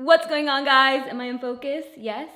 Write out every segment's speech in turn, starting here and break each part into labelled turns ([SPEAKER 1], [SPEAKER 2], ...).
[SPEAKER 1] What's going on, guys? Am I in focus? Yes.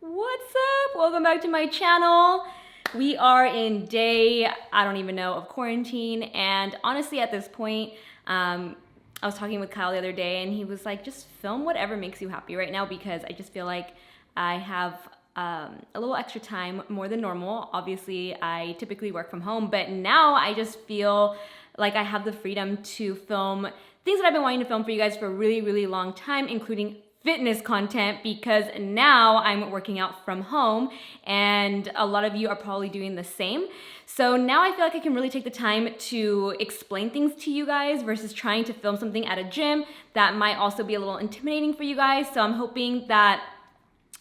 [SPEAKER 1] What's up? Welcome back to my channel. We are in day, I don't even know, of quarantine. And honestly, at this point, I was talking with Kyle the other day and he was like, just film whatever makes you happy right now, because I just feel like I have a little extra time more than normal. Obviously, I typically work from home, but now I just feel like I have the freedom to film things that I've been wanting to film for you guys for a really, really long time, including fitness content, because now I'm working out from home and a lot of you are probably doing the same. So now I feel like I can really take the time to explain things to you guys versus trying to film something at a gym that might also be a little intimidating for you guys. So I'm hoping that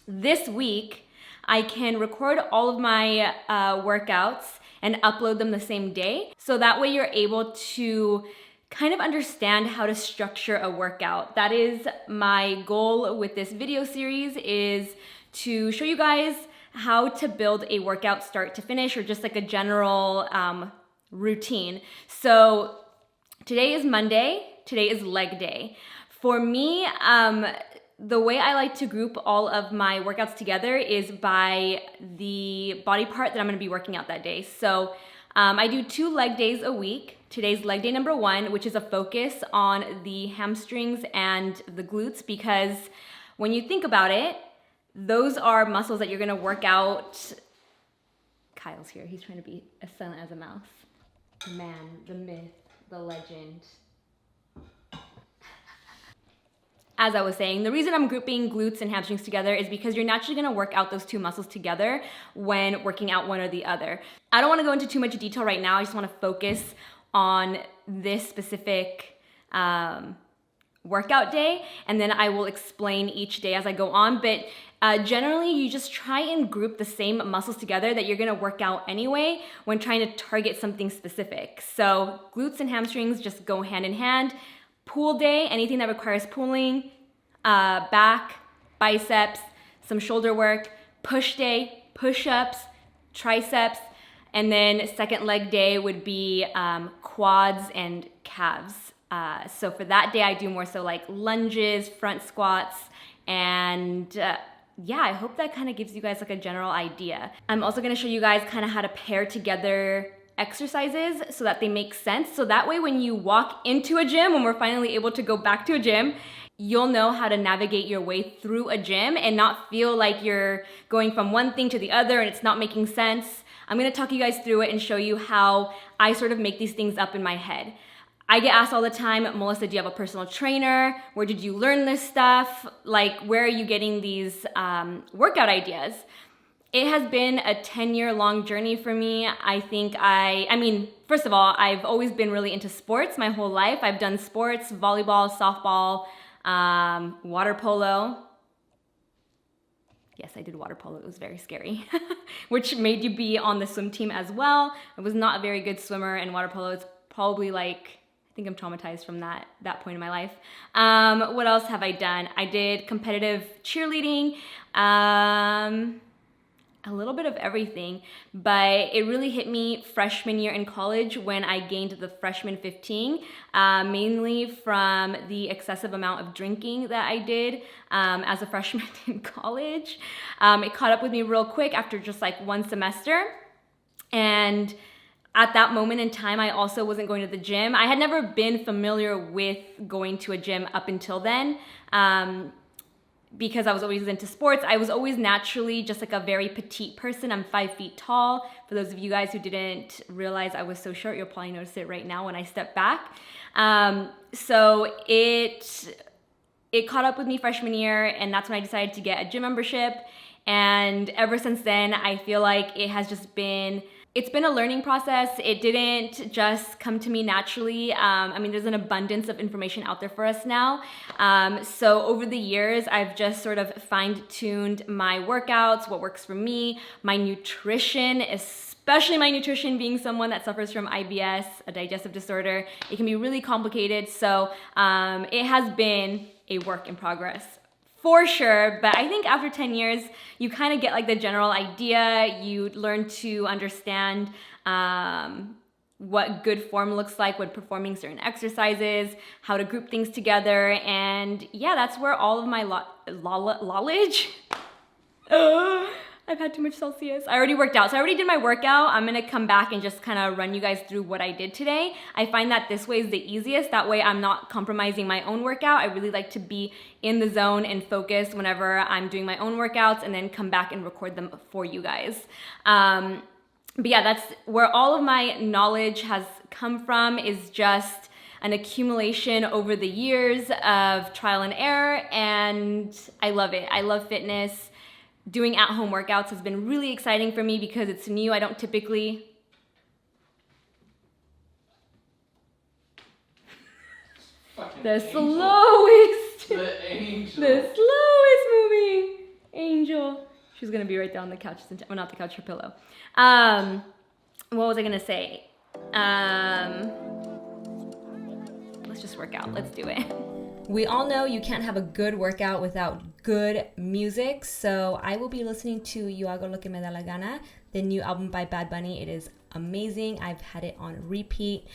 [SPEAKER 1] this week I can record all of my workouts and upload them the same day. So that way you're able to kind of understand how to structure a workout. That is my goal with this video series, is to show you guys how to build a workout start to finish, or just like a general routine. So today is Monday, today is leg day. For me, the way I like to group all of my workouts together is by the body part that I'm gonna be working out that day. So I do 2 leg days a week. Today's leg day number 1, which is a focus on the hamstrings and the glutes, because when you think about it, those are muscles that you're gonna work out. Kyle's here, he's trying to be as silent as a mouse. The man, the myth, the legend. As I was saying, the reason I'm grouping glutes and hamstrings together is because you're naturally gonna work out those 2 muscles together when working out one or the other. I don't wanna go into too much detail right now, I just wanna focus on this specific workout day, and then I will explain each day as I go on. But generally, you just try and group the same muscles together that you're gonna work out anyway when trying to target something specific. So glutes and hamstrings just go hand in hand. Pull day, anything that requires pulling, back, biceps, some shoulder work. Push day, push-ups, triceps, and then second leg day would be quads and calves. So for that day, I do more so like lunges, front squats, and yeah, I hope that kind of gives you guys like a general idea. I'm also gonna show you guys kind of how to pair together exercises so that they make sense. So that way when you walk into a gym, when we're finally able to go back to a gym, you'll know how to navigate your way through a gym and not feel like you're going from one thing to the other and it's not making sense. I'm gonna talk you guys through it and show you how I sort of make these things up in my head. I get asked all the time, Melissa, do you have a personal trainer? Where did you learn this stuff? Like, where are you getting these workout ideas? It has been a 10-year-long journey for me. I think I mean, first of all, I've always been really into sports my whole life. I've done sports, volleyball, softball, water polo. Yes, I did water polo. It was very scary, which made you be on the swim team as well. I was not a very good swimmer, and water polo is probably like, I think I'm traumatized from that point in my life. What else have I done? I did competitive cheerleading, a little bit of everything, but it really hit me freshman year in college when I gained the freshman 15, mainly from the excessive amount of drinking that I did as a freshman in college. It caught up with me real quick after just like 1 semester. And at that moment in time, I also wasn't going to the gym. I had never been familiar with going to a gym up until then. Because I was always into sports. I was always naturally just like a very petite person. I'm 5 feet tall. For those of you guys who didn't realize I was so short, you'll probably notice it right now when I step back. So it caught up with me freshman year, and that's when I decided to get a gym membership. And ever since then, I feel like it's been a learning process. It didn't just come to me naturally. I mean, there's an abundance of information out there for us now. So over the years, I've just sort of fine-tuned my workouts, what works for me, my nutrition, especially my nutrition, being someone that suffers from IBS, a digestive disorder. It can be really complicated. So it has been a work in progress, for sure, but I think after 10 years, you kind of get like the general idea. You learn to understand what good form looks like when performing certain exercises, how to group things together, and yeah, that's where all of my knowledge. I've had too much Celsius. I already worked out, so I already did my workout. I'm gonna come back and just kind of run you guys through what I did today. I find that this way is the easiest. That way I'm not compromising my own workout. I really like to be in the zone and focused whenever I'm doing my own workouts and then come back and record them for you guys. But yeah, that's where all of my knowledge has come from, is just an accumulation over the years of trial and error, and I love it. I love fitness. Doing at-home workouts has been really exciting for me because it's new. I don't typically... The slowest.
[SPEAKER 2] The angel.
[SPEAKER 1] The slowest moving angel. She's gonna be right there on the couch. Well, not the couch, her pillow. What was I gonna say? Let's just work out. Let's do it. We all know you can't have a good workout without good music, so I will be listening to Yo Hago Lo Que Me Da La Gana, the new album by Bad Bunny. It is amazing. I've had it on repeat,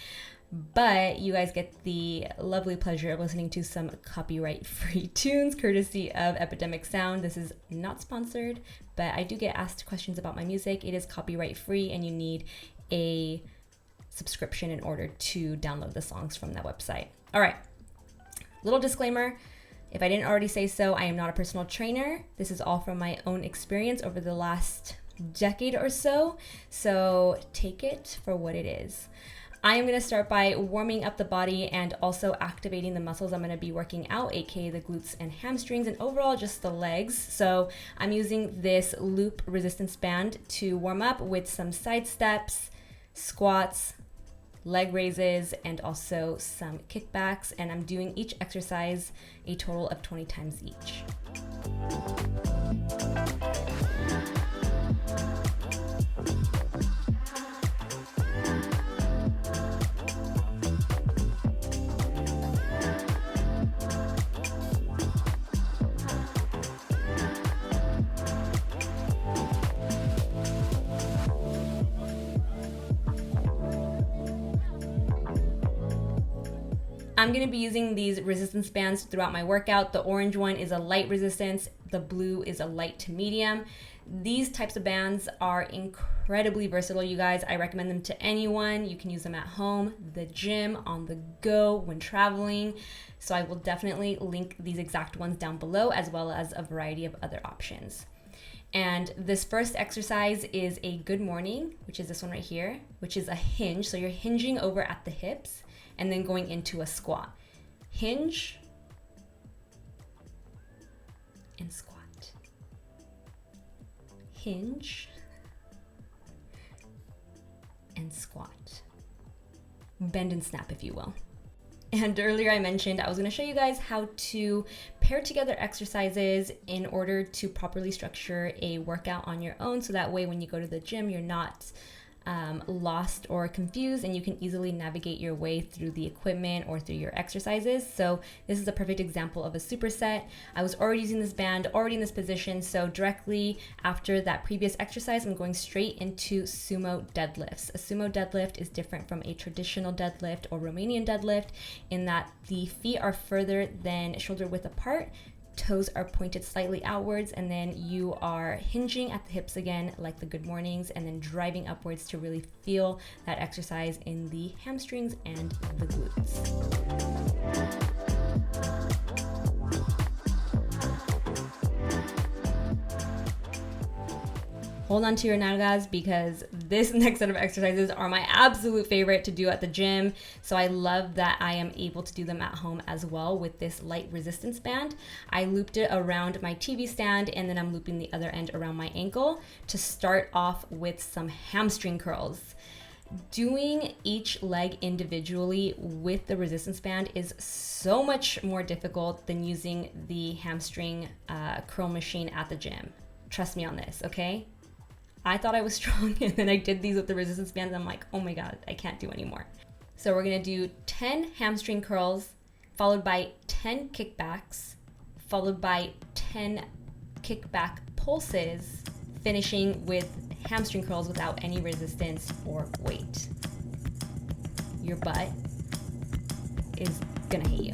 [SPEAKER 1] but you guys get the lovely pleasure of listening to some copyright-free tunes courtesy of Epidemic Sound. This is not sponsored, but I do get asked questions about my music. It is copyright-free, and you need a subscription in order to download the songs from that website. All right. Little disclaimer, if I didn't already say so, I am not a personal trainer. This is all from my own experience over the last decade or so, so take it for what it is. I am going to start by warming up the body and also activating the muscles I'm going to be working out, aka the glutes and hamstrings, and overall just the legs. So I'm using this loop resistance band to warm up with some side steps, squats, leg raises, and also some kickbacks, and I'm doing each exercise a total of 20 times each. I'm going to be using these resistance bands throughout my workout. The orange one is a light resistance. The blue is a light to medium. These types of bands are incredibly versatile, you guys. I recommend them to anyone. You can use them at home, the gym, on the go, when traveling. So I will definitely link these exact ones down below, as well as a variety of other options. And this first exercise is a good morning, which is this one right here, which is a hinge. So you're hinging over at the hips and then going into a squat. Hinge and squat. Hinge and squat. Bend and snap, if you will. And earlier I mentioned I was going to show you guys how to pair together exercises in order to properly structure a workout on your own, so that way when you go to the gym you're not lost or confused, and you can easily navigate your way through the equipment or through your exercises. So this is a perfect example of a superset. I was already using this band, already in this position, so directly after that previous exercise I'm going straight into sumo deadlifts. A sumo deadlift is different from a traditional deadlift or Romanian deadlift in that the feet are further than shoulder width apart, toes are pointed slightly outwards, and then you are hinging at the hips again like the good mornings, and then driving upwards to really feel that exercise in the hamstrings and the glutes. Hold on to your nalgas, because this next set of exercises are my absolute favorite to do at the gym. So I love that I am able to do them at home as well with this light resistance band. I looped it around my TV stand, and then I'm looping the other end around my ankle to start off with some hamstring curls. Doing each leg individually with the resistance band is so much more difficult than using the hamstring curl machine at the gym. Trust me on this, okay? I thought I was strong, and then I did these with the resistance band, and I'm like, oh my God, I can't do anymore. So we're gonna do 10 hamstring curls, followed by 10 kickbacks, followed by 10 kickback pulses, finishing with hamstring curls without any resistance or weight. your butt is gonna hate you.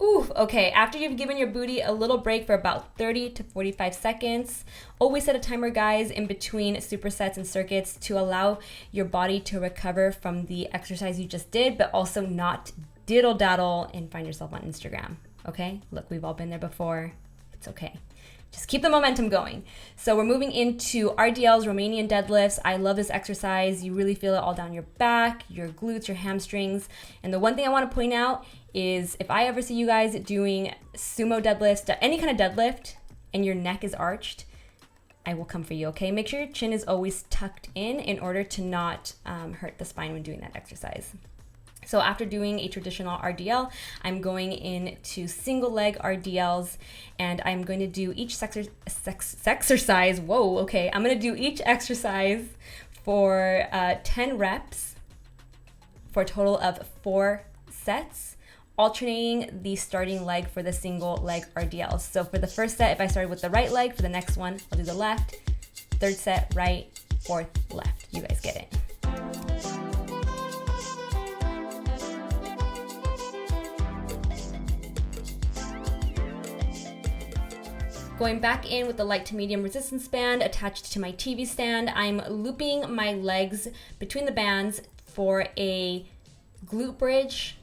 [SPEAKER 1] Oof, okay, after you've given your booty a little break for about 30 to 45 seconds, always set a timer, guys, in between supersets and circuits to allow your body to recover from the exercise you just did, but also not diddle-daddle and find yourself on Instagram, okay? Look, we've all been there before. It's okay. Just keep the momentum going. So we're moving into RDLs, Romanian deadlifts. I love this exercise. You really feel it all down your back, your glutes, your hamstrings. And the one thing I want to point out is if I ever see you guys doing sumo deadlifts, any kind of deadlift, and your neck is arched, I will come for you, okay? Make sure your chin is always tucked in order to not hurt the spine when doing that exercise. So after doing a traditional RDL, I'm going into single leg RDLs, and I'm going to do each exercise. Whoa, okay. I'm going to do each exercise for 10 reps for a total of 4 sets, alternating the starting leg for the single leg RDLs. So for the first set, if I started with the right leg, for the next one, I'll do the left, third set, right, fourth, left. You guys get it. Going back in with the light to medium resistance band attached to my TV stand, I'm looping my legs between the bands for a glute bridge,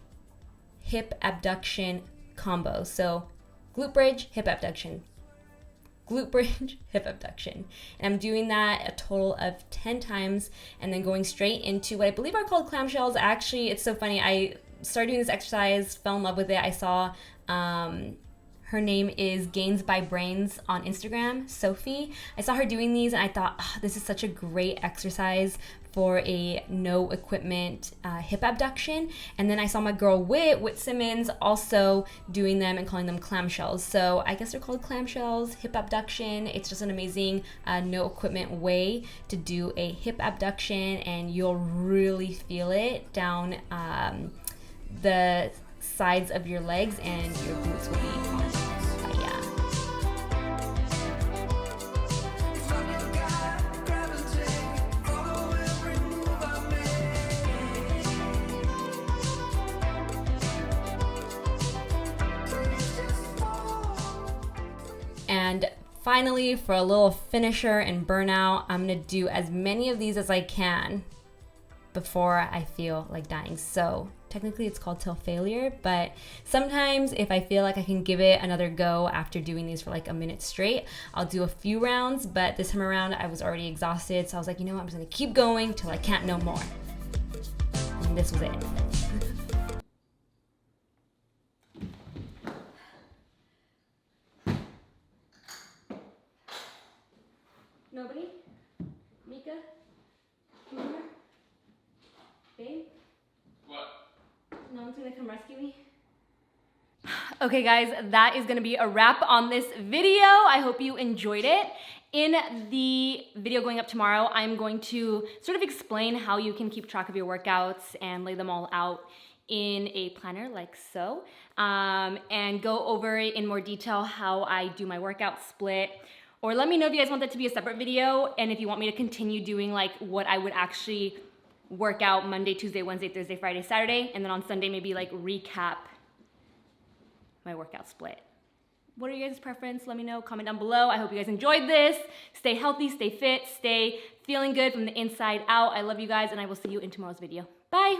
[SPEAKER 1] hip abduction combo. So glute bridge, hip abduction, glute bridge, hip abduction. And I'm doing that a total of 10 times and then going straight into what I believe are called clamshells. Actually, it's so funny. I started doing this exercise, fell in love with it. I saw, her name is Gains by Brains on Instagram, Sophie. I saw her doing these and I thought, oh, this is such a great exercise for a no equipment hip abduction. And then I saw my girl Whit Simmons, also doing them and calling them clamshells. So I guess they're called clamshells, hip abduction. It's just an amazing no equipment way to do a hip abduction, and you'll really feel it down the sides of your legs, and your glutes will be on fire. And finally, for a little finisher and burnout, I'm gonna do as many of these as I can before I feel like dying. So technically it's called till failure, but sometimes if I feel like I can give it another go after doing these for like a minute straight, I'll do a few rounds, but this time around I was already exhausted, so I was like, you know what, I'm just gonna keep going till I can't no more. And this was it. Nobody? Mika? Come here? Babe?
[SPEAKER 2] What?
[SPEAKER 1] No one's gonna come rescue me? Okay guys, that is gonna be a wrap on this video. I hope you enjoyed it. In the video going up tomorrow, I'm going to sort of explain how you can keep track of your workouts and lay them all out in a planner like so, and go over in more detail how I do my workout split. Or let me know if you guys want that to be a separate video, and if you want me to continue doing like what I would actually work out Monday, Tuesday, Wednesday, Thursday, Friday, Saturday, and then on Sunday maybe like recap my workout split. What are your guys' preference? Let me know, comment down below. I hope you guys enjoyed this. Stay healthy, stay fit, stay feeling good from the inside out. I love you guys, and I will see you in tomorrow's video. Bye.